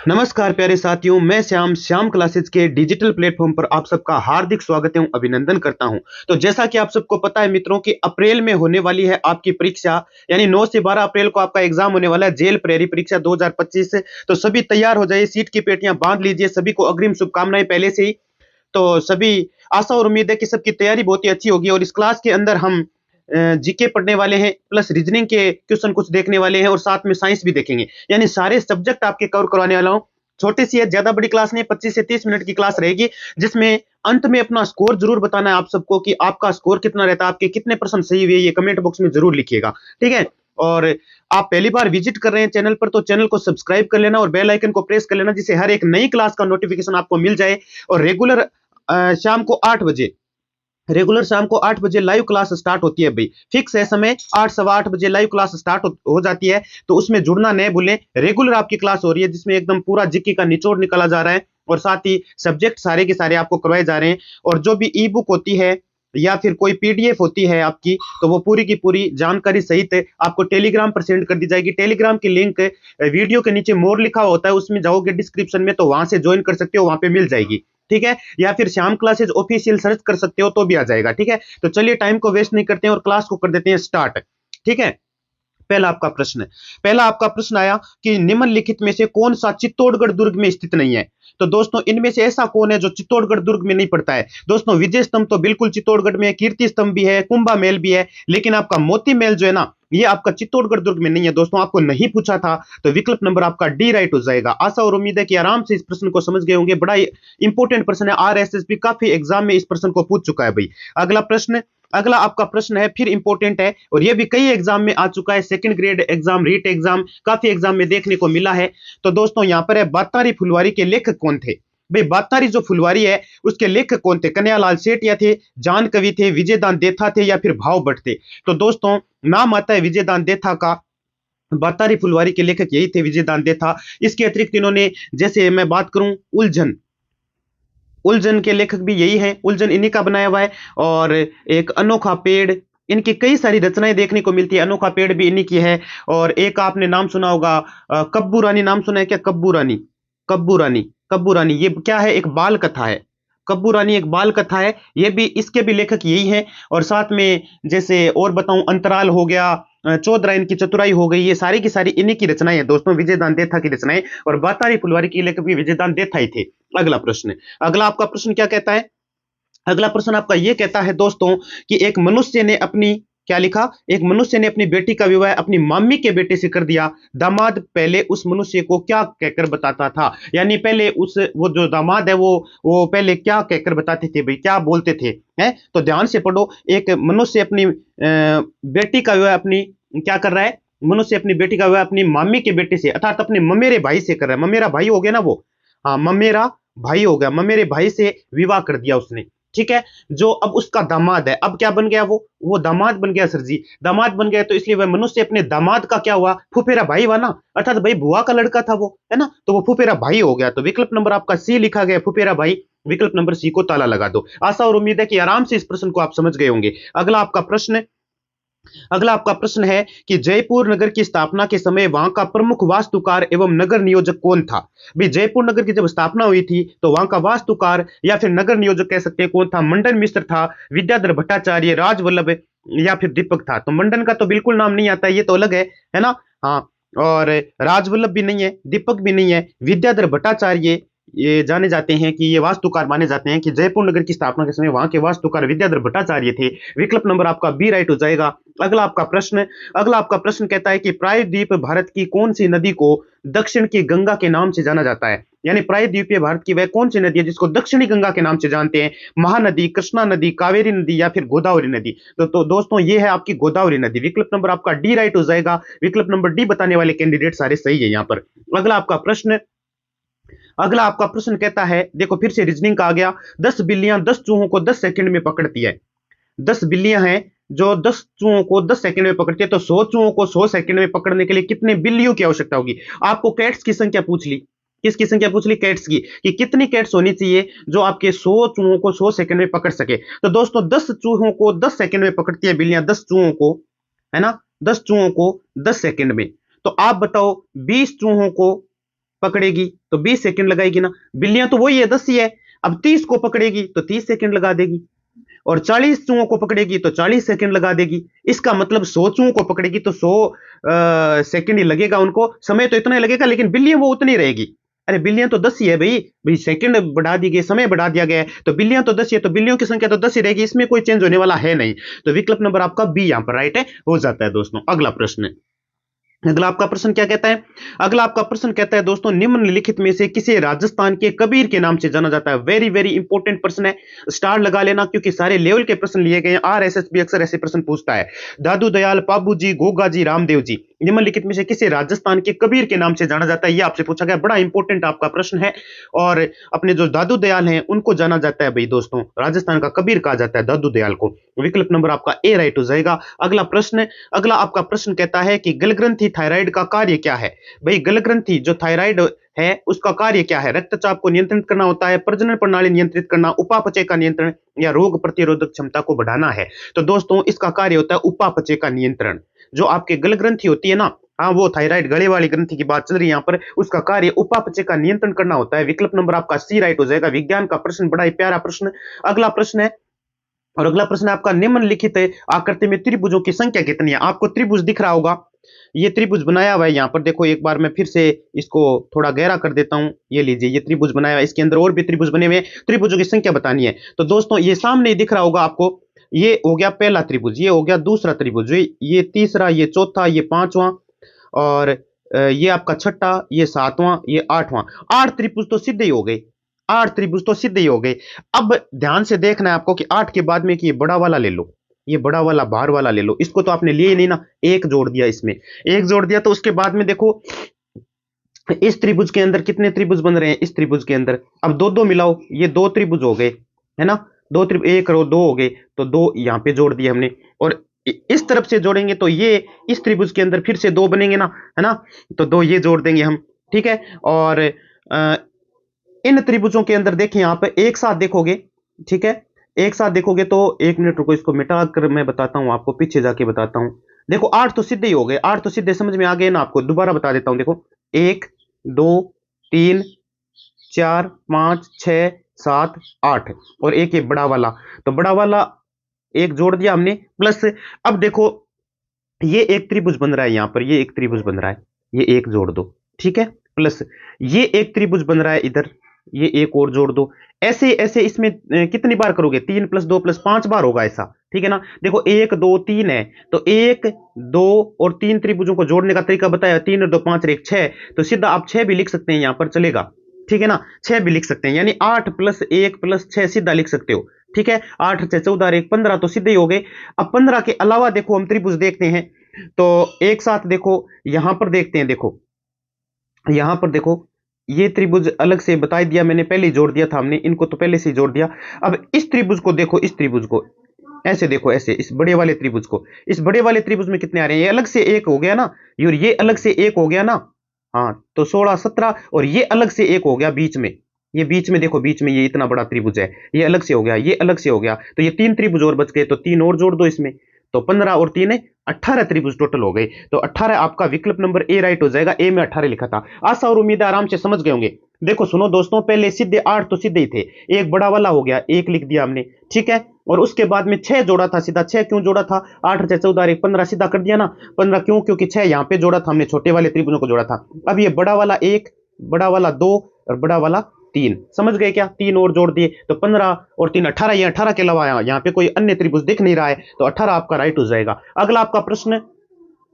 नमस्कार प्यारे साथियों, मैं श्याम क्लासेस के डिजिटल प्लेटफॉर्म पर आप सबका हार्दिक स्वागत एवं अभिनंदन करता हूं। तो जैसा कि आप सबको पता है मित्रों कि अप्रैल में होने वाली है आपकी परीक्षा, यानी 9 से 12 अप्रैल को आपका एग्जाम होने वाला है, जेल प्रहरी परीक्षा 2025 से। तो सभी तैयार हो जाइए, सीट की पेटियां बांध लीजिए। सभी को अग्रिम शुभकामनाएं पहले से ही। तो सभी आशा और उम्मीद है कि सबकी तैयारी बहुत ही अच्छी होगी और इस क्लास के अंदर हम जीके पढ़ने वाले हैं, प्लस रीजनिंग के क्वेश्चन कुछ देखने वाले हैं और साथ में साइंस भी देखेंगे, यानी सारे सब्जेक्ट आपके कवर करवाने वाला हूं। छोटी सी है, ज्यादा बड़ी क्लास नहीं, 25 से 30 मिनट की क्लास रहेगी, जिसमें अंत में अपना स्कोर जरूर बताना है आप सबको कि आपका स्कोर कितना रहता है, आपके कितने परसेंट सही हुए, ये कमेंट बॉक्स में जरूर लिखिएगा। ठीक है। और आप पहली बार विजिट कर रहे हैं चैनल पर, तो चैनल को सब्सक्राइब कर लेना और बेल आइकन को प्रेस कर लेना, जिससे हर एक नई क्लास का नोटिफिकेशन आपको मिल जाए। और रेगुलर शाम को 8 बजे, रेगुलर शाम को 8 बजे लाइव क्लास स्टार्ट होती है भाई। फिक्स है समय, 8 सवा 8 बजे लाइव क्लास स्टार्ट हो जाती है। तो उसमें जुड़ना नहीं भूलें। रेगुलर आपकी क्लास हो रही है, जिसमें एकदम पूरा जीके का निचोड़ निकाला जा रहा है और साथ ही सब्जेक्ट सारे के सारे आपको करवाए जा रहे हैं। और जो भी ई बुक होती है या फिर कोई पीडीएफ होती है आपकी, तो वो पूरी की पूरी जानकारी सहित आपको टेलीग्राम पर सेंड कर दी जाएगी। टेलीग्राम की लिंक वीडियो के नीचे मोर लिखा होता है, उसमें जाओगे डिस्क्रिप्शन में, तो वहां से ज्वाइन कर सकते हो, वहां पे मिल जाएगी। ठीक है। या फिर श्याम क्लासेज ऑफिशियल सर्च कर सकते हो तो भी आ जाएगा। ठीक है। तो चलिए टाइम को वेस्ट नहीं करते हैं और क्लास को कर देते हैं स्टार्ट। ठीक है। पहला आपका प्रश्न आया कि निम्नलिखित में से कौन सा चित्तौड़गढ़ दुर्ग में स्थित नहीं है। तो दोस्तों इनमें से ऐसा कौन है जो चित्तौड़गढ़ दुर्ग में नहीं पड़ता है। दोस्तों विजय स्तंभ तो बिल्कुल चित्तौड़गढ़ में है, कीर्ति स्तंभ भी है, कुंभा महल भी है, लेकिन आपका मोती महल जो है ना, ये आपका चित्तौड़गढ़ दुर्ग में नहीं है। दोस्तों आपको नहीं पूछा था, तो विकल्प नंबर आपका डी राइट हो जाएगा। आशा और उम्मीद है कि आराम से इस प्रश्न को समझ गए होंगे। बड़ा इंपॉर्टेंट प्रश्न है, आरएसएस भी काफी एग्जाम में इस प्रश्न को पूछ चुका है भाई। अगला आपका प्रश्न है, फिर इंपॉर्टेंट है और यह भी कई एग्जाम में आ चुका है, second grade exam, REET exam, काफी एग्जाम में देखने को मिला है। तो दोस्तों यहां पर है, बातारी फुलवारी के लेखक कौन थे। भाई बातारी जो फुलवारी है उसके लेखक कौन थे। कन्हैयालाल सेठिया थे, जान कवि थे, विजयदान देथा थे, या फिर भाव भट्ट थे। तो दोस्तों नाम आता है विजयदान देथा का। बातारी फुलवारी के लेखक यही थे, विजयदान देथा। इसके अतिरिक्त इन्होंने, जैसे मैं बात करूं, उलझन, उलझन के लेखक भी यही हैं, उलझन इन्हीं का बनाया हुआ है। और एक अनोखा पेड़, इनकी कई सारी रचनाएं देखने को मिलती है, अनोखा पेड़ भी इन्हीं की है। और एक आपने नाम सुना होगा, कब्बू रानी, नाम सुना है क्या, कब्बू रानी। कब्बू रानी, कब्बू रानी ये क्या है, एक बाल कथा है। कब्बू रानी एक बाल कथा है, ये भी, इसके भी लेखक यही हैं। और साथ में जैसे और बताऊं, अंतराल हो गया, चौधरा इनकी चतुराई हो गई, ये सारी की सारी इन्हीं की रचनाएं हैं दोस्तों, विजयदान देथा की रचनाएं। और बातारी फुलवारी की लेखक भी विजयदान देथा ही थे। अगला प्रश्न, अगला आपका प्रश्न क्या कहता है। अगला प्रश्न आपका यह कहता है दोस्तों कि एक मनुष्य ने अपनी, क्या लिखा, एक मनुष्य ने अपनी बेटी का विवाह अपनी मामी के बेटे से कर दिया। दामाद पहले उस मनुष्य को क्या कहकर बताता था। यानी पहले उस, वो जो दामाद है वो पहले क्या कहकर बताते थे भाई, क्या बोलते थे। हैं, तो ध्यान से पढ़ो। एक मनुष्य अपनी बेटी का विवाह अपनी, क्या कर रहा है, मनुष्य अपनी बेटी का विवाह अपनी मामी के बेटे से, अर्थात अपने ममेरे भाई से कर रहा है। ममेरा भाई हो गया ना वो, हाँ ममेरा भाई हो गया, ममेरे भाई से विवाह कर दिया उसने। ठीक है। जो अब उसका दामाद है, अब क्या बन गया, वो दामाद बन गया सर जी, दामाद बन गया। तो इसलिए वह मनुष्य अपने दामाद का क्या हुआ, फुफेरा भाई हुआ ना, अर्थात भाई बुआ का लड़का था वो, है ना, तो वो फुफेरा भाई हो गया। तो विकल्प नंबर आपका सी लिखा गया, फुफेरा भाई। विकल्प नंबर सी को ताला लगा दो। आशा और उम्मीद है कि आराम से इस प्रश्न को आप समझ गए होंगे। अगला आपका प्रश्न है कि जयपुर नगर की स्थापना के समय वहां का प्रमुख वास्तुकार एवं नगर नियोजक कौन था। भाई जयपुर नगर की जब स्थापना हुई थी, तो वहां का वास्तुकार या फिर नगर नियोजक कह सकते हैं कौन था। मंडन मिश्र था, विद्याधर भट्टाचार्य, राजवल्लभ, या फिर दीपक था। तो मंडन का तो बिल्कुल नाम नहीं आता, ये तो अलग है ना। हाँ, और राजवल्लभ भी नहीं है, दीपक भी नहीं है, विद्याधर भट्टाचार्य ये जाने जाते हैं कि ये वास्तुकार माने जाते हैं, कि जयपुर नगर की स्थापना के समय वहां के वास्तुकार विद्याधर भट्टाचार्य थे। विकल्प नंबर आपका बी राइट हो जाएगा। अगला आपका प्रश्न कहता है कि प्रायद्वीप भारत की कौन सी नदी को दक्षिण की गंगा के नाम से जाना जाता है। यानी प्रायद्वीपीय भारत की वह कौन सी नदी है जिसको दक्षिणी गंगा के नाम से जानते हैं। महानदी, कृष्णा नदी, कावेरी नदी, या फिर गोदावरी नदी। तो दोस्तों ये है आपकी गोदावरी नदी। विकल्प नंबर आपका डी राइट हो जाएगा। विकल्प नंबर डी बताने वाले कैंडिडेट सारे सही है यहाँ पर। अगला आपका प्रश्न कहता है, देखो फिर से रीजनिंग का आ गया। 10 बिल्लियां 10 चूहों को 10 सेकंड में पकड़ती है। 10 बिल्लियां हैं जो 10 चूहों को 10 सेकंड में पकड़ती है, तो 100 चूहों को 100 सेकंड में पकड़ने के लिए कितने बिल्लियों की आवश्यकता होगी। आपको कैट्स की संख्या पूछ ली, किसकी संख्या पूछ ली, कैट्स की, कि कितनी कैट्स होनी चाहिए जो आपके 100 चूहों को 100 सेकंड में पकड़ सके। तो दोस्तों 10 चूहों को 10 सेकंड में पकड़ती है बिल्लियां, 10 चूहों को, है ना, 10 चूहों को 10 सेकंड में। तो आप बताओ 20 चूहों को पकड़ेगी तो 20 सेकंड लगाएगी ना। बिल्लियां तो वही है, 10 ही है। अब 30 को पकड़ेगी तो 30 सेकंड लगा देगी, और 40 चूहों को पकड़ेगी तो 40 सेकंड लगा देगी। इसका मतलब 100 चूहों को पकड़ेगी तो 100 सेकंड ही लगेगा उनको, समय तो इतना ही लगेगा, लेकिन बिल्लियां वो उतनी रहेगी। अरे बिल्लियां तो 10 ही है भाई, भाई सेकंड बढ़ा दी गई, समय बढ़ा दिया गया है, तो बिल्लियां तो 10 ही है, तो बिल्लियों की संख्या तो 10 ही रहेगी, इसमें कोई चेंज होने वाला है नहीं। तो विकल्प नंबर आपका बी यहां पर राइट है, हो जाता है दोस्तों। अगला प्रश्न, अगला आपका प्रश्न क्या कहता है? अगला आपका प्रश्न कहता है दोस्तों, निम्नलिखित में से किसे राजस्थान के कबीर के नाम से जाना जाता है? वेरी वेरी इंपॉर्टेंट प्रश्न है, स्टार लगा लेना, क्योंकि सारे लेवल के प्रश्न लिए गए हैं। आरएसएस भी अक्सर ऐसे प्रश्न पूछता है। दादू दयाल, पाबू जी, गोगा जी, रामदेव जी, निम्नलिखित में से किसे राजस्थान के कबीर के नाम से जाना जाता है? यह आपसे पूछा गया, बड़ा इंपॉर्टेंट आपका प्रश्न है। और अपने जो दादू दयाल हैं उनको जाना जाता है भाई दोस्तों, राजस्थान का कबीर कहा जाता है दादू दयाल को। विकल्प नंबर आपका ए राइट हो जाएगा। अगला प्रश्न, अगला आपका प्रश्न कहता है कि गलग्रंथि थायराइड का कार्य क्या है? भाई गलग्रंथि जो थायराइड है उसका कार्य क्या है? रक्तचाप को नियंत्रित करना होता है, प्रजनन प्रणाली नियंत्रित करना, उपापचय का नियंत्रण, या रोग प्रतिरोधक क्षमता को बढ़ाना है? तो दोस्तों इसका कार्य होता है उपापचय का नियंत्रण। जो आपके गलग्रंथि होती है ना, हाँ वो थायराइड गले वाली ग्रंथि की बात चल रही है यहाँ पर, उसका कार्य उपापचय का नियंत्रण करना होता है। विकल्प नंबर आपका सी राइट हो जाएगा। विज्ञान का प्रश्न, बड़ा ही प्यारा प्रश्न। अगला प्रश्न है, और अगला प्रश्न है आपका, निम्नलिखित आकृति में त्रिभुजों की संख्या कितनी है? आपको त्रिभुज दिख रहा होगा, ये त्रिभुज बनाया हुआ है यहाँ पर, देखो एक बार मैं फिर से इसको थोड़ा गहरा कर देता हूं। ये लीजिए, ये त्रिभुज बनाया हुआ है, इसके अंदर और भी त्रिभुज बने हुए हैं, त्रिभुजों की संख्या बतानी है। तो दोस्तों ये सामने ही दिख रहा होगा आपको, ये हो गया पहला त्रिभुज, ये हो गया दूसरा त्रिभुज, ये तीसरा, ये चौथा, ये पांचवा, और ये आपका छठा, ये सातवां, ये आठवां। 8 त्रिभुज तो सीधे ही हो गए, 8 त्रिभुज तो सीधे ही हो गए। अब ध्यान से देखना है आपको कि 8 के बाद में कि ये बड़ा वाला ले लो, ये बड़ा वाला बाहर वाला ले लो, इसको तो आपने लिए ही नहीं ना, एक जोड़ दिया इसमें, एक जोड़ दिया। तो उसके बाद में देखो इस त्रिभुज के अंदर कितने त्रिभुज बन रहे हैं? इस त्रिभुज के अंदर अब दो दो मिलाओ, ये 2 त्रिभुज हो गए, है ना, दो त्रिभुज, एक और 2 हो गए, तो 2 यहां पे जोड़ दिए हमने। और इस तरफ से जोड़ेंगे तो ये इस त्रिभुज के अंदर फिर से 2 बनेंगे ना, है ना, तो 2 ये जोड़ देंगे हम, ठीक है। और इन त्रिभुजों के अंदर देखिए यहां पर एक साथ देखोगे, ठीक है, एक साथ देखोगे तो, एक मिनट रुको, इसको मिटा कर मैं बताता हूं आपको, पीछे जाके बताता हूं। देखो 8 तो सीधे ही हो गए, 8 तो सीधे समझ में आ गए ना आपको, दोबारा बता देता हूं। देखो 1 2 3 4 5 6 7 8, और एक ये बड़ा वाला, तो बड़ा वाला एक जोड़ दिया हमने, प्लस अब देखो ये एक त्रिभुज बन रहा है यहां पर, ये एक त्रिभुज बन रहा है, ये एक जोड़ दो, ठीक है, प्लस ये एक त्रिभुज बन रहा है इधर, ये एक और जोड़ दो। ऐसे ऐसे इसमें कितनी बार करोगे? 3 + 2 + 5 बार होगा ऐसा, ठीक है ना। देखो 1 2 3 है, तो 1 2 और 3 त्रिभुजों को जोड़ने का तरीका बताया, 3 और 2 5 और 1 6, तो सीधा आप 6 भी लिख सकते हैं यहां पर, चलेगा, ठीक है ना, 6 भी लिख सकते हैं, यानी 8 + 1 + 6 सीधा लिख सकते हो, ठीक है। 8 6 14 और 1 15, तो सीधे ही हो गए। अब 15 के अलावा देखो हम त्रिभुज देखते हैं, तो एक साथ देखो यहां पर देखते हैं, देखो यहां पर देखो, ये त्रिभुज अलग से बता दिया मैंने, पहले ही जोड़ दिया था हमने, इनको तो पहले से ही जोड़ दिया। अब इस त्रिभुज को देखो, इस त्रिभुज को ऐसे देखो, ऐसे इस बड़े वाले त्रिभुज को, इस बड़े वाले त्रिभुज में कितने आ रहे हैं? ये अलग से एक हो गया ना, ये अलग से एक हो गया ना, हाँ, तो 16 17, और ये अलग से एक हो गया बीच में, ये बीच में देखो, बीच में ये इतना बड़ा त्रिभुज है, ये अलग से हो गया, ये अलग से हो गया, तो ये 3 त्रिभुज और बच गए, तो 3 और जोड़ दो इसमें, तो 15 और 3 18 त्रिभुज टोटल हो गए। तो 18 आपका विकल्प नंबर ए राइट हो जाएगा, ए में 18 लिखा था। आशा और उम्मीद है आराम से समझ गए होंगे। देखो सुनो दोस्तों, पहले सीधे 8 तो सीधे ही थे, एक बड़ा वाला हो गया, एक लिख दिया हमने, ठीक है, और उसके बाद में 6 जोड़ा था सीधा। 6 क्यों जोड़ा था? 8 6 14 1 15 सीधा कर दिया ना। 15 क्यों? क्योंकि 6 यहां पे जोड़ा था हमने, छोटे वाले त्रिभुजों को जोड़ा था। अब ये बड़ा वाला 1, बड़ा वाला 2 और बड़ा वाला 3, समझ गए क्या? 3 और जोड़ दिए, तो 15 और 3 18, ये 18 के अलावा यहाँ पे कोई अन्य त्रिभुज दिख नहीं रहा है, तो 18 आपका राइट हो जाएगा। अगला आपका प्रश्न,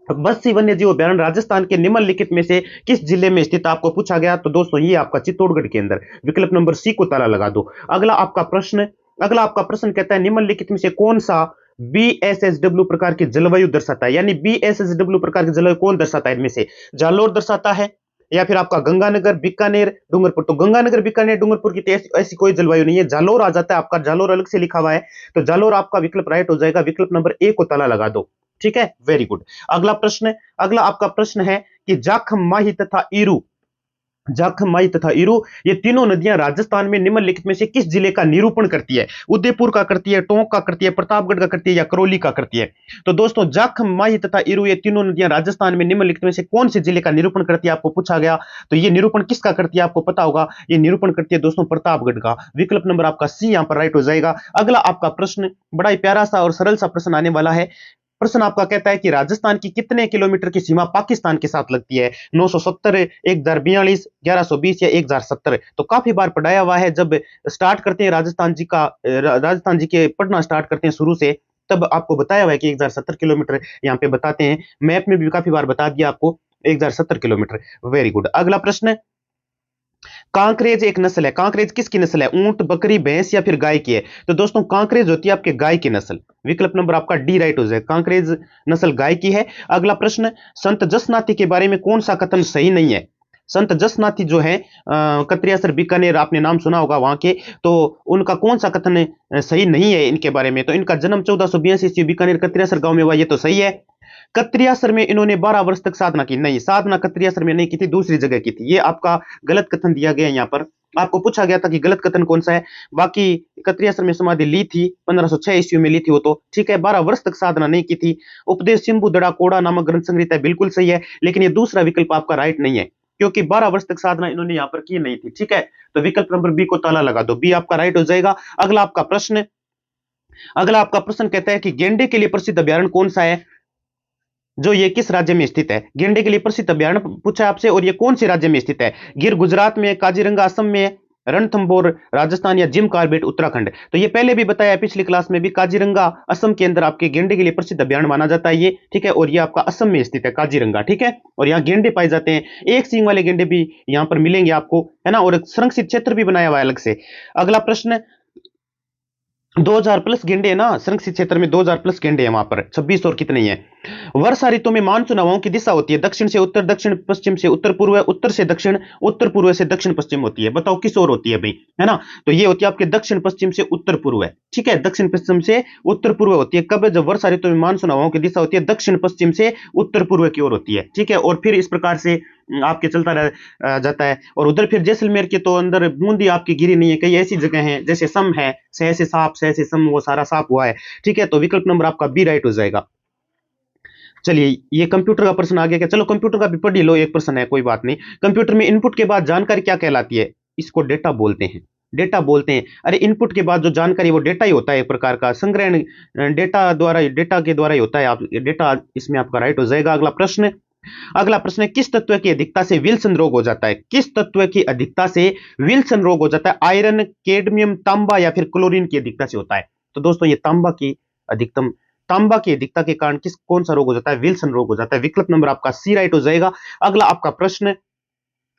बस्सी वन्यजीव अभ्यारण्य राजस्थान के निम्नलिखित में से किस जिले में स्थित, आपको पूछा गया, तो दोस्तों ये आपका चित्तौड़गढ़ के अंदर, विकल्प नंबर सी को ताला लगा दो। अगला आपका प्रश्न, अगला आपका प्रश्न कहता है, निम्नलिखित में से कौन सा BSSW प्रकार की जलवायु दर्शाता है? यानी BSSW प्रकार की जलवायु कौन दर्शाता है? इनमें से जालोर दर्शाता है, या फिर आपका गंगानगर, बीकानेर, डूंगरपुर। तो गंगानगर, बीकानेर, डूंगरपुर की ऐसी कोई जलवायु नहीं है, जालोर आ जाता है आपका, जालोर अलग से लिखा हुआ है, तो जालोर आपका विकल्प राइट हो जाएगा। विकल्प नंबर ए को ताला लगा दो, ठीक है, वेरी गुड। अगला प्रश्न, अगला आपका प्रश्न है कि जाखम, माही तथा ईरू जख, मई तथा इरु, ये तीनों नदियां राजस्थान में निम्नलिखित में से किस जिले का निरूपण करती है? उदयपुर का करती है, टोंक का करती है, प्रतापगढ़ का करती है या करौली का करती है? तो दोस्तों जख, मई तथा इरु, ये तीनों नदियां राजस्थान में निम्नलिखित में से कौन से जिले का निरूपण करती है, आपको पूछा गया। तो ये निरूपण किसका करती है आपको पता होगा, ये निरूपण करती है दोस्तों प्रतापगढ़ का। विकल्प नंबर आपका सी यहां पर राइट हो जाएगा। अगला आपका प्रश्न बड़ा ही प्यारा सा और सरल सा प्रश्न आने वाला है। प्रश्न आपका कहता है कि राजस्थान की कितने किलोमीटर की सीमा पाकिस्तान के साथ लगती है? 970, 1042, 1120 या 1070? तो काफी बार पढ़ाया हुआ है। जब स्टार्ट करते हैं राजस्थान जी के पढ़ना स्टार्ट करते हैं शुरू से, तब आपको बताया हुआ है कि 1070 किलोमीटर यहाँ पे बताते हैं। मैप में भी काफी बार बता दिया आपको 1070 किलोमीटर। Very good. अगला प्रश्न, कांकरेज एक नस्ल है। कांकरेज किसकी नस्ल है? ऊंट, बकरी, भैंस या फिर गाय की है? तो दोस्तों कांकरेज होती है आपके गाय की नस्ल। विकल्प नंबर आपका डी राइट हो जाए, कांकरेज नस्ल गाय की है। अगला प्रश्न, संत जसनाथी के बारे में कौन सा कथन सही नहीं है? संत जसनाथी जो है कत्रियासर बीकानेर, आपने नाम सुना होगा वहां के, तो उनका कौन सा कथन सही नहीं है इनके बारे में? तो इनका जन्म 1482 ईस्वी बीकानेर कत्रियासर गांव में हुआ, ये तो सही है। कत्रियासर में इन्होंने 12 वर्ष तक साधना की, नहीं, साधना कत्रियासर में नहीं की थी, दूसरी जगह की थी। ये आपका गलत कथन दिया गया यहाँ पर। आपको पूछा गया था कि गलत कथन कौन सा है। बाकी कत्रियासर में समाधि ली थी 1506 ईस्वी में ली थी वो तो ठीक है, 12 वर्ष तक साधना नहीं की थी। उपदेश सिंबु दड़ा कोड़ा नामक ग्रंथ संग्रहित है, बिल्कुल सही है, लेकिन ये दूसरा विकल्प आपका राइट नहीं है, क्योंकि 12 वर्ष तक साधना इन्होंने यहाँ पर की नहीं थी। ठीक है, तो विकल्प नंबर बी को ताला लगा दो, बी आपका राइट हो जाएगा। अगला आपका प्रश्न कहता है कि गेंडे के लिए प्रसिद्ध अभ्यारण्य कौन सा है, जो ये किस राज्य में स्थित है? गेंडे के लिए प्रसिद्ध अभ्यारण्य पूछा है आपसे, और ये कौन से राज्य में स्थित है? गिर गुजरात में, काजीरंगा असम में, रणथंभौर राजस्थान या जिम कार्बेट उत्तराखंड? तो ये पहले भी बताया पिछली क्लास में भी, काजीरंगा असम के अंदर आपके गेंडे के लिए प्रसिद्ध अभ्यारण्य माना जाता है ये, ठीक है, और ये आपका असम में स्थित है काजीरंगा, ठीक है, और यहाँ गेंडे पाए जाते हैं। एक सींग वाले गेंडे भी यहाँ पर मिलेंगे आपको, है ना, और एक संरक्षित क्षेत्र भी बनाया हुआ है अलग से। अगला प्रश्न, 2000 प्लस गेंडे है ना संरक्षित क्षेत्र में, 2000 प्लस गेंडे है वहां पर, 26 और कितने ही है। वर्षा ऋतु में मानसून हवाओं की दिशा होती है दक्षिण से उत्तर, दक्षिण पश्चिम से उत्तर पूर्व, उत्तर से दक्षिण, उत्तर पूर्व से दक्षिण पश्चिम होती है। बताओ किस ओर होती है भाई, है ना? तो ये होती है आपके दक्षिण पश्चिम से उत्तर पूर्व है, ठीक है, दक्षिण पश्चिम से उत्तर पूर्व होती है। कब? जब वर्षा ऋतु में मानसून हवाओं की दिशा होती है दक्षिण पश्चिम से उत्तर पूर्व की ओर होती है, ठीक है, और फिर इस प्रकार से आपके चलता जाता है। और उधर फिर जैसलमेर के तो अंदर बूंदी आपकी गिरी नहीं है, कई ऐसी जगह हैं जैसे सम है, सह से साफ, सह से सम, वो सारा साफ हुआ है, ठीक है, तो विकल्प नंबर आपका बी राइट हो जाएगा। चलिए, ये कंप्यूटर का प्रश्न आ गया क्या? चलो कंप्यूटर का भी पढ़ ही लो, एक प्रश्न है, कोई बात नहीं। कंप्यूटर में इनपुट के बाद जानकारी क्या कहलाती है? इसको डेटा बोलते हैं, डेटा बोलते हैं। अरे इनपुट के बाद जो जानकारी, वो डेटा ही होता है, एक प्रकार का संग्रहण डेटा के द्वारा ही होता है। आप डेटा इसमें आपका राइट हो जाएगा। अगला प्रश्न है, किस तत्व की अधिकता से विल्सन रोग हो जाता है? किस तत्व की अधिकता से विल्सन रोग हो जाता है? आयरन, कैडमियम, तांबा या फिर क्लोरीन की अधिकता से होता है? तो दोस्तों ये तांबा की अधिकता के कारण कौन सा रोग हो जाता है? विल्सन रोग हो जाता है। विकल्प नंबर आपका सी राइट हो जाएगा।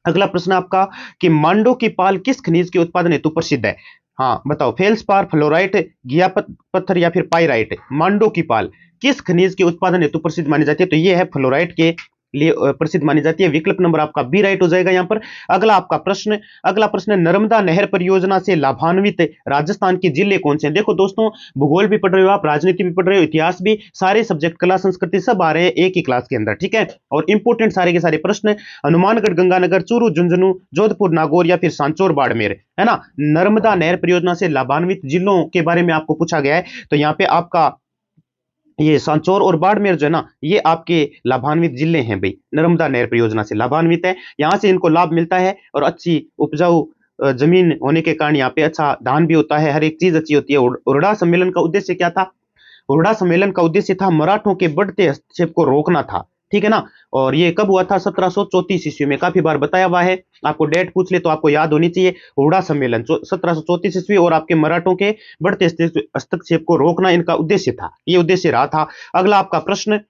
अगला प्रश्न आपका कि मांडो की पाल किस खनिज के उत्पादन हेतु प्रसिद्ध है? हाँ बताओ, फेल्सपार, फ्लोराइट, घिया पत्थर या फिर पाइराइट? मांडो की पाल किस खनिज के उत्पादन हेतु प्रसिद्ध मानी जाती है? तो ये है फ्लोराइट के लिए प्रसिद्ध मानी जाती है। विकल्प नंबर आपका बी राइट हो जाएगा यहाँ पर। अगला प्रश्न नर्मदा नहर परियोजना से लाभान्वित राजस्थान के जिले कौन से हैं? देखो दोस्तों, भूगोल भी पढ़ रहे हो आप, राजनीति भी पढ़ रहे हो, इतिहास भी, सारे सब्जेक्ट, कला संस्कृति सब आ रहे हैं एक ही क्लास के अंदर, ठीक है, और इंपोर्टेंट सारे के सारे प्रश्न। हनुमानगढ़, गंगानगर, चूरू, झुंझुनू, जोधपुर, नागौर या फिर सांचौर, बाड़मेर, है ना। नर्मदा नहर परियोजना से लाभान्वित जिलों के बारे में आपको पूछा गया है, तो यहाँ पे आपका ये सांचौर और बाड़मेर जो है ना, ये आपके लाभान्वित जिले हैं भाई, नर्मदा नहर परियोजना से लाभान्वित है, यहाँ से इनको लाभ मिलता है, और अच्छी उपजाऊ जमीन होने के कारण यहाँ पे अच्छा धान भी होता है, हर एक चीज अच्छी होती है। उरडा सम्मेलन का उद्देश्य क्या था? हुरडा सम्मेलन का उद्देश्य था मराठों के बढ़ते हस्तक्षेप को रोकना था, ठीक है ना। और ये कब हुआ था? 1734 ईस्वी में। काफी बार बताया हुआ है, आपको डेट पूछ ले तो आपको याद होनी चाहिए। हुरडा सम्मेलन 1734 ईस्वी, और आपके मराठों के बढ़ते हस्तक्षेप को रोकना इनका उद्देश्य था, ये उद्देश्य रहा था। अगला प्रश्न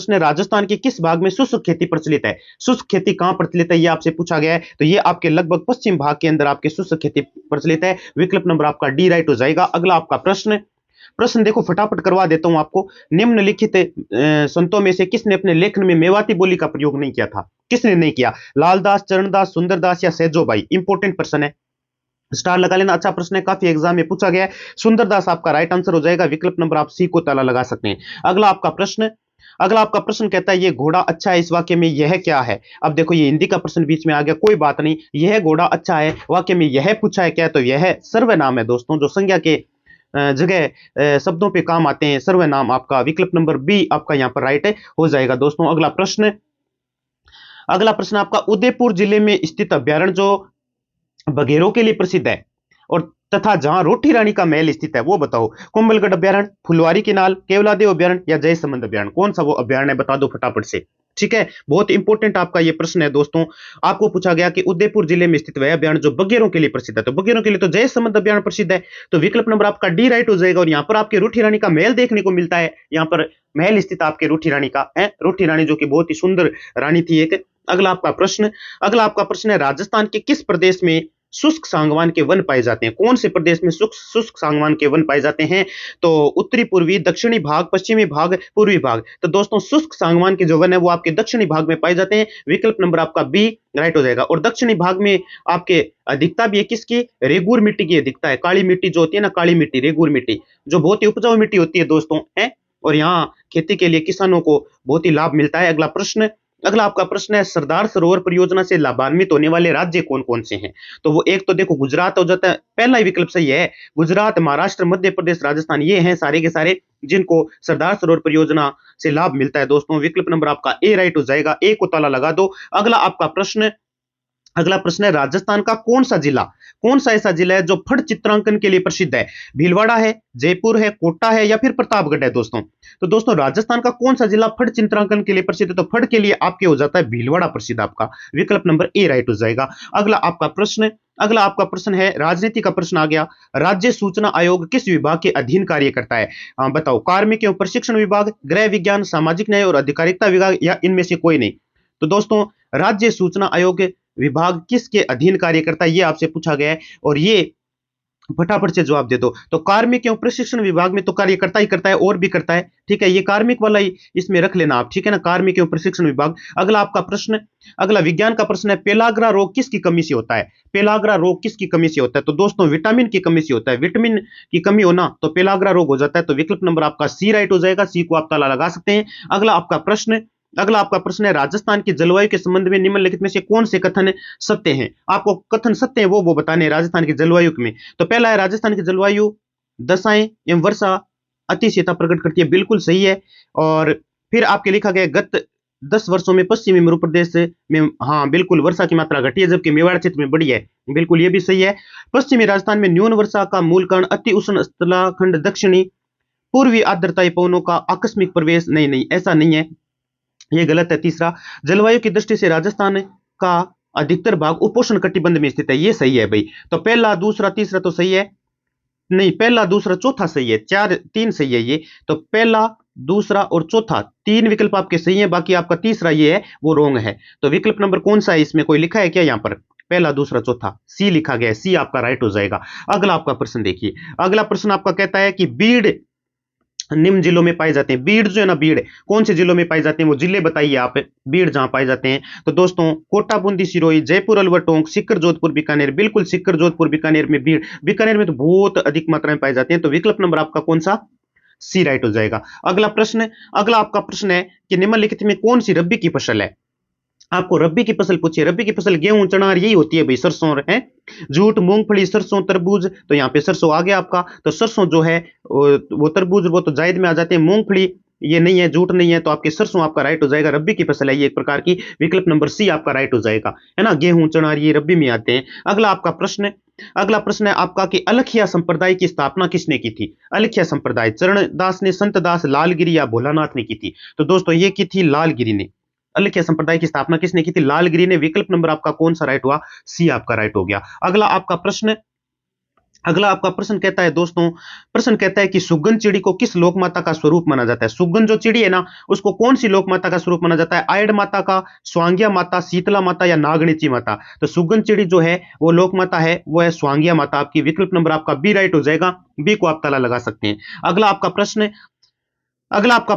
है, राजस्थान के किस भाग में शुष्क खेती प्रचलित है? शुष्क खेती कहां प्रचलित है, ये आपसे पूछा गया है, तो ये आपके लगभग पश्चिम भाग के अंदर आपके शुष्क खेती प्रचलित है। विकल्प नंबर आपका डी राइट हो जाएगा। अगला आपका प्रश्न देखो, फटाफट करवा देता हूं आपको। निम्नलिखित संतों में से किसने अपने लेखन में मेवाती बोली का प्रयोग नहीं किया था? किसने नहीं किया? लालदास, चरणदास, सुंदरदास या सैजोबाई? इंपॉर्टेंट प्रश्न है, स्टार लगा लेना, अच्छा प्रश्न है, काफी एग्जाम में पूछा गया है। सुंदरदास आपका राइट आंसर हो जाएगा। विकल्प नंबर आप सी को ताला लगा सकते हैं। अगला आपका प्रश्न, अगला आपका प्रश्न कहता है ये घोड़ा अच्छा है, इस वाक्य में यह क्या है? अब देखो ये हिंदी का प्रश्न बीच में आ गया, कोई बात नहीं। यह घोड़ा अच्छा है, वाक्य में यह पूछा है क्या? तो यह सर्वनाम है दोस्तों, जो संज्ञा के जगह शब्दों पे काम आते हैं। सर्वनाम आपका विकल्प नंबर बी आपका यहाँ पर राइट हो जाएगा दोस्तों। अगला प्रश्न आपका, उदयपुर जिले में स्थित अभ्यारण्य जो बघेरों के लिए प्रसिद्ध है और तथा जहां रोटी रानी का महल स्थित है वो बताओ। कुंभलगढ़ अभ्यारण्य, फुलवारी किनाल, केवलादेव अभ्यारण्य या जयसमंद अभ्यारण्य, कौन सा वो अभ्यारण्य है? बता दो फटाफट से। ठीक है, बहुत इंपॉर्टेंट आपका ये प्रश्न है दोस्तों। आपको पूछा गया कि उदयपुर जिले में स्थित वह अभ्यारण्य जो बघेरों के लिए प्रसिद्ध है, तो बघेरों के लिए तो जयसमंद अभ्यारण्य प्रसिद्ध है। तो विकल्प नंबर आपका डी राइट हो जाएगा। और यहाँ पर आपके रूठी रानी का महल देखने को मिलता है, यहाँ पर महल स्थित आपके रूठी रानी का है। रूठी रानी जो कि बहुत ही सुंदर रानी थी एक। अगला आपका प्रश्न है, राजस्थान के किस प्रदेश में शुष्क सागवान के वन पाए जाते हैं? कौन से प्रदेश में शुष्क सागवान के वन पाए जाते हैं? तो उत्तरी पूर्वी, दक्षिणी भाग, पश्चिमी भाग, पूर्वी भाग। तो दोस्तों शुष्क सागवान के जो वन है वो आपके दक्षिणी भाग में पाए जाते हैं। विकल्प नंबर आपका बी राइट हो जाएगा। और दक्षिणी भाग में आपके अधिकता भी है किसकी? रेगूर मिट्टी की अधिकता है। काली मिट्टी जो होती है ना, काली मिट्टी, रेगूर मिट्टी, जो बहुत ही उपजाऊ मिट्टी होती है दोस्तों है। और यहाँ खेती के लिए किसानों को बहुत ही लाभ मिलता है। अगला आपका प्रश्न है, सरदार सरोवर परियोजना से लाभान्वित होने वाले राज्य कौन कौन से हैं? तो वो एक तो देखो गुजरात हो जाता है, पहला ही विकल्प सही है। गुजरात, महाराष्ट्र, मध्य प्रदेश, राजस्थान, ये हैं सारे के सारे जिनको सरदार सरोवर परियोजना से लाभ मिलता है दोस्तों। विकल्प नंबर आपका ए राइट हो जाएगा। ए को ताला लगा दो। अगला प्रश्न है, राजस्थान का कौन सा ऐसा जिला है जो फट चित्रांकन के लिए प्रसिद्ध है? भीलवाड़ा है, जयपुर है, कोटा है या फिर प्रतापगढ़ है दोस्तों? तो दोस्तों राजस्थान का कौन सा जिला फट चित्रांकन के लिए प्रसिद्ध है? तो फट के लिए आपके हो जाता है भीलवाड़ा प्रसिद्ध आपका। विकल्प नंबर ए राइट हो जाएगा। अगला आपका प्रश्न है, राजनीति का प्रश्न आ गया। राज्य सूचना आयोग किस विभाग के अधीन कार्य करता है? बताओ, कार्मिक एवं प्रशिक्षण विभाग, गृह विज्ञान, सामाजिक न्याय और अधिकारिता विभाग या इनमें से कोई नहीं? तो दोस्तों राज्य सूचना आयोग विभाग किसके अधीन कार्य करता है, ये आपसे पूछा गया है। और ये फटाफट से जवाब दे दो। तो कार्मिक एवं प्रशिक्षण विभाग में तो कार्य करता ही करता है, और भी करता है। ठीक है, ये कार्मिक वाला ही इसमें रख लेना आप। ठीक है ना, कार्मिक एवं प्रशिक्षण विभाग। अगला विज्ञान का प्रश्न है, पेलाग्रा रोग किसकी कमी से होता है? पेलाग्रा रोग किसकी कमी से होता है? तो दोस्तों विटामिन की कमी से होता है। विटामिन की कमी होना तो पेलाग्रा रोग हो जाता है। तो विकल्प नंबर आपका सी राइट हो जाएगा। सी को आप ताला लगा सकते हैं। अगला आपका प्रश्न है, राजस्थान की जलवायु के संबंध में निम्नलिखित में से कौन से कथन सत्य हैं? आपको कथन सत्य है वो बताने हैं राजस्थान की जलवायु में। तो पहला है, राजस्थान की जलवायु दशाएं एवं वर्षा अतिशीतता प्रकट करती है, बिल्कुल सही है। और फिर आपके लिखा गया, गत 10 वर्षों में पश्चिमी मध्य प्रदेश में हाँ बिल्कुल वर्षा की मात्रा घटी है, जबकि मेवाड़ क्षेत्र में बढ़ी है, बिल्कुल ये भी सही है। पश्चिमी राजस्थान में न्यून वर्षा का मूल कारण अति उष्ण स्थलाखंड, दक्षिणी पूर्वी आर्द्रता पवनों का आकस्मिक प्रवेश, नहीं ऐसा नहीं है, ये गलत है। तीसरा, जलवायु की दृष्टि से राजस्थान का अधिकतर भाग उपोष्ण कटिबंध में स्थित है, ये सही है भाई। तो पहला, दूसरा, तीसरा तो सही है, नहीं पहला, दूसरा, चौथा सही है, 3 सही है ये। तो पहला, दूसरा और चौथा 3 विकल्प आपके सही है, बाकी आपका तीसरा ये है वो रॉन्ग है। तो विकल्प नंबर कौन सा है इसमें, कोई लिखा है क्या यहाँ पर? पहला, दूसरा, चौथा, सी लिखा गया है, सी आपका राइट हो जाएगा। अगला आपका प्रश्न देखिए। अगला प्रश्न आपका कहता है कि बीड़ निम्न जिलों में पाए जाते हैं। बीड़ जो है ना, बीड़ कौन से जिलों में पाए जाते हैं वो जिले बताइए आप, बीड़ जहां पाए जाते हैं। तो दोस्तों कोटा, बूंदी, सिरोही, जयपुर, अलवर, टोंक, सीकर, जोधपुर, बीकानेर, बिल्कुल सीकर, जोधपुर, बीकानेर में बीड़, बीकानेर में तो बहुत अधिक मात्रा में पाए जाते हैं। तो विकल्प नंबर आपका कौन सा? सी राइट हो जाएगा। अगला आपका प्रश्न है कि निम्नलिखित में कौन सी रबी की फसल है? आपको रबी की फसल पूछिए। रबी की फसल गेहूं, चना यही होती है भाई, सरसों है, जूट, मूंगफली, सरसों, तरबूज। तो यहाँ पे सरसों आ गया आपका। तो सरसों जो है वो तरबूज वो तो जायद में आ जाते हैं, मूंगफली ये नहीं है, जूट नहीं है, तो आपके सरसों आपका राइट हो जाएगा। रबी की फसल है ये एक प्रकार की। विकल्प नंबर सी आपका राइट हो जाएगा, है ना। गेहूं, चना ये रबी में आते हैं। अगला प्रश्न है आपका कि अलखिया संप्रदाय की स्थापना किसने की थी? अलखिया संप्रदाय चरणदास ने, संत दास, लालगिरी या भोलानाथ ने की थी? तो दोस्तों ये की थी लालगिरी ने। अलखिया संप्रदाय की स्थापना किसने की थी? लालगिरी ने। विकल्प नंबर आपका कौन सा राइट हुआ? सी आपका राइट हो गया। अगला आपका प्रश्न कहता है दोस्तों, प्रश्न कहता है कि सुगन चिड़ी को किस लोक माता का स्वरूप माना जाता है? सुगन जो चिड़ी है ना, उसको कौन सी लोक माता का स्वरूप माना जाता है? आयड माता का, स्वांगिया माता, शीतला माता या नागणीची माता? तो सुगन चिड़ी जो है वो लोक माता है, वो है स्वांगिया माता आपकी। विकल्प नंबर आपका बी राइट हो जाएगा। बी को आप ताला लगा सकते हैं। अगला आपका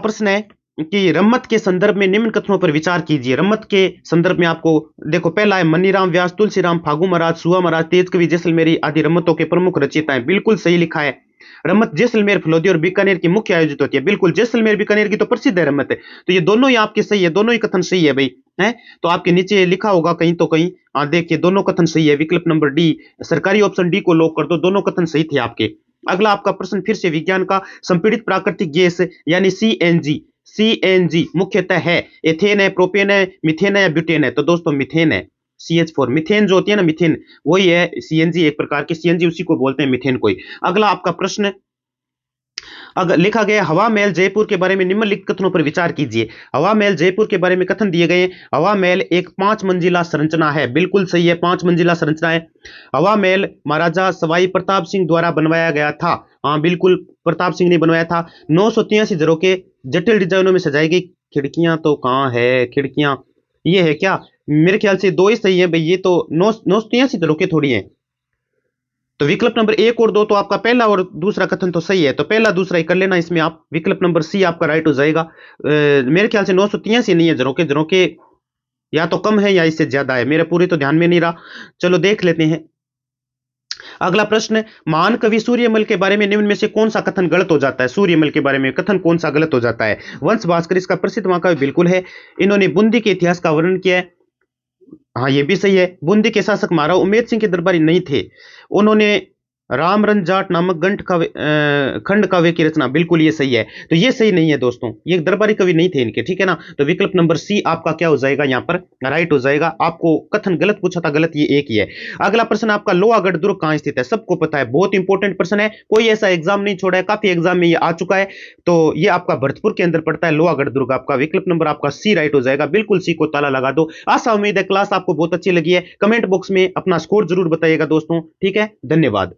प्रश्न है कि रम्मत के संदर्भ में निम्न कथनों पर विचार कीजिए। रम्मत के संदर्भ में आपको देखो, पहला है मनीराम व्यास, तुलसीराम, फागू महाराज, सुआ महाराज, तेज कवि, जैसलमेरी आदि रम्मतों के प्रमुख रचयिता हैं, बिल्कुल सही लिखा है। रमत जैसलमेर, फलोदी और बीकानेर की मुख्य आयोजित होती है। बिल्कुल, जैसलमेर बीकानेर की तो प्रसिद्ध है रमत, तो ये दोनों ही आपके सही है, दोनों ही कथन सही है भाई। है तो आपके नीचे लिखा होगा कहीं तो कहीं, देखिए दोनों कथन सही है। विकल्प नंबर डी, सरकारी ऑप्शन डी को लॉक कर दो, दोनों कथन सही थे आपके। अगला आपका प्रश्न फिर से विज्ञान का, संपीड़ित प्राकृतिक गैस यानी सीएनजी, सीएनजी मुख्यतः है एथेन है, प्रोपेन है, मिथेन है या ब्यूटेन है? तो दोस्तों मिथेन है, CH4, मिथेन जो होती है ना, मिथेन वही है सीएनजी, एक प्रकार की सीएनजी उसी को बोलते हैं, मिथेन को ही। अगला आपका प्रश्न, अगर लिखा गया हवा महल जयपुर के बारे में निम्नलिखित कथनों पर विचार कीजिए। हवा महल जयपुर के बारे में कथन दिए गए हैं, हवा महल एक 5 मंजिला संरचना है। बिल्कुल सही है, 5 मंजिला संरचना है। हवा महल महाराजा सवाई प्रताप सिंह द्वारा बनवाया गया था। हाँ बिल्कुल, प्रताप सिंह ने बनवाया था। 983 झरोखे जटिल डिजाइनों में सजाई गई खिड़कियां तो कहाँ है? खिड़कियां ये है क्या? मेरे ख्याल से दो ही सही है भाई, ये तो 983 झरोखे थोड़ी है। तो विकल्प नंबर 1 और 2 तो आपका पहला और दूसरा कथन तो सही है, तो पहला दूसरा ही कर लेना इसमें आप। विकल्प नंबर सी आपका राइट हो जाएगा। मेरे ख्याल से 983 नहीं है झरोके, झरोके या तो कम है या इससे ज्यादा है, मेरे पूरे तो ध्यान में नहीं रहा। चलो देख लेते हैं अगला प्रश्न। महान कवि सूर्यमल के बारे में निम्न में से कौन सा कथन गलत हो जाता है? सूर्यमल के बारे में कथन कौन सा गलत हो जाता है? वंश भास्कर इसका प्रसिद्ध महाकाव्य बिल्कुल है। इन्होंने बूंदी के इतिहास का वर्णन किया है। हाँ ये भी सही है। बूंदी के शासक महाराज उमेद सिंह के दरबारी नहीं थे, उन्होंने रामरन जाट नामक खंड काव्य की रचना। बिल्कुल ये सही है, तो ये सही नहीं है दोस्तों, ये दरबारी कवि नहीं थे इनके, ठीक है ना। तो विकल्प नंबर सी आपका क्या हो जाएगा यहाँ पर? राइट हो जाएगा। आपको कथन गलत पूछा था, गलत ये एक ही है। अगला प्रश्न आपका, लोहागढ़ दुर्ग कहाँ स्थित है? सबको पता है, बहुत इंपॉर्टेंट प्रश्न है, कोई ऐसा एग्जाम नहीं छोड़ा है, काफी एग्जाम में ये आ चुका है। तो ये आपका भरतपुर के अंदर पड़ता है लोहागढ़ दुर्ग। आपका विकल्प नंबर आपका सी राइट हो जाएगा। बिल्कुल सी को ताला लगा दो। आशा उम्मीद है क्लास आपको बहुत अच्छी लगी है। कमेंट बॉक्स में अपना स्कोर जरूर बताइएगा दोस्तों, ठीक है। धन्यवाद।